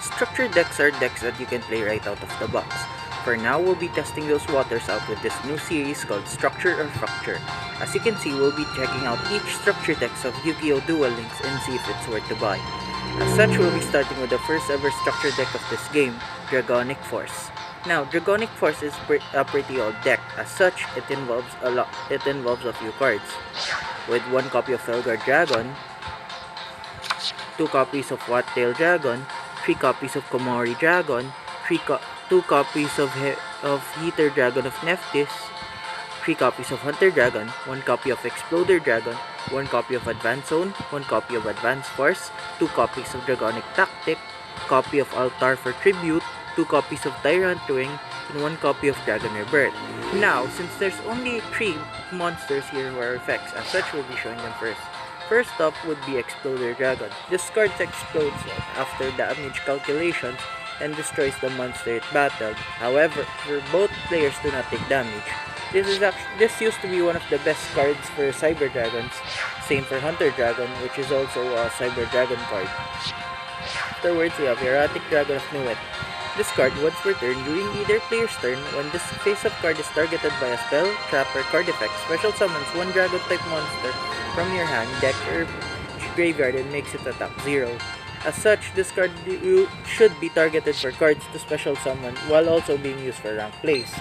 Structured decks are decks that you can play right out of the box. For now, we'll be testing those waters out with this new series called Structure or Fracture. As you can see, we'll be checking out each structure decks of Yu-Gi-Oh! Duel Links and see if it's worth to buy. As such, we'll be starting with the first ever structure deck of this game, Dragonic Force. Now, Dragonic Force is a pretty old deck. As such, it involves a few cards. With 1 copy of Felguard Dragon, 2 copies of Wattail Dragon, 3 copies of Komori Dragon, 2 copies of Heater Dragon of Nephthys, 3 copies of Hunter Dragon, 1 copy of Exploder Dragon, 1 copy of Advanced Zone, 1 copy of Advanced Force, 2 copies of Dragonic Tactic, copy of Altar for Tribute, 2 copies of Tyrant Wing, and 1 copy of Dragon Rebirth. Now, since there's only 3 monsters here who are effects, as such we'll be showing them first. First up would be Exploder Dragon. This card explodes after damage calculations and destroys the monster it battled. However, both players do not take damage. This used to be one of the best cards for Cyber Dragons. Same for Hunter Dragon, which is also a Cyber Dragon card. Afterwards, we have Erratic Dragon of Nuet. This card, once per turn, during either player's turn, when this face-up card is targeted by a spell, trap, or card effect, special summons 1 Dragon-type monster from your hand, deck, or graveyard and makes it attack 0. As such, this card should be targeted for cards to special summon while also being used for rank plays.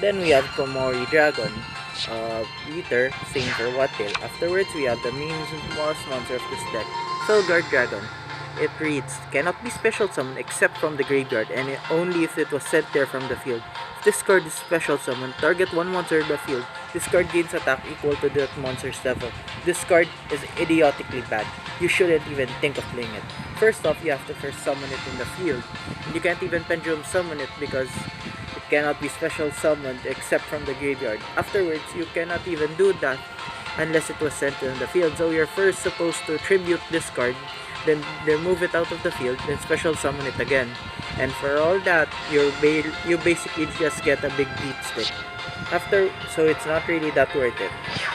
Then we have Komori Dragon, Heater, same for Wattail. Afterwards, we have the main boss monster of this deck, Felguard Dragon. It reads, cannot be special summoned except from the graveyard and only if it was sent there from the field. If this card is special summoned, target 1 monster in the field. This card gains attack equal to that monster's level. This card is idiotically bad. You shouldn't even think of playing it. First off, you have to first summon it in the field. You can't even pendulum summon it because it cannot be special summoned except from the graveyard. Afterwards, you cannot even do that unless it was sent in the field. So you're first supposed to tribute this card, then remove it out of the field, then special summon it again. And for all that, you basically just get a big beat stick. So it's not really that worth it.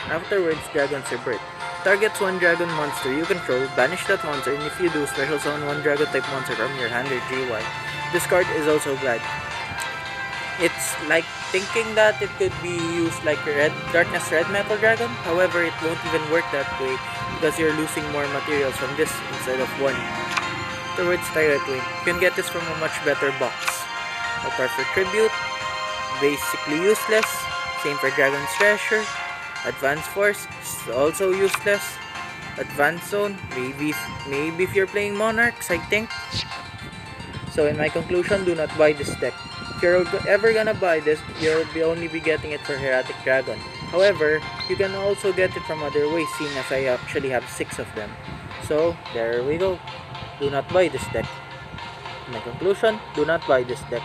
Afterwards, Dragon's Rebirth. Targets 1 dragon monster you control, banish that monster, and if you do, special summon 1 dragon type monster from your hand or GY. This card is also bad. It's like thinking that it could be used like Darkness Red Metal Dragon, however it won't even work that way because you're losing more materials from this instead of 1. Afterwards, Tyrant Wing. You can get this from a much better box. Altar for Tribute, basically useless. Same for Dragon's Treasure. Advanced Force, also useless. Advanced Zone, maybe if you're playing Monarchs, I think. So in my conclusion, do not buy this deck. If you're ever gonna buy this, you'll only be getting it for Erratic Dragon. However, you can also get it from other ways, seeing as I actually have 6 of them. So, there we go. Do not buy this deck. In my conclusion, do not buy this deck.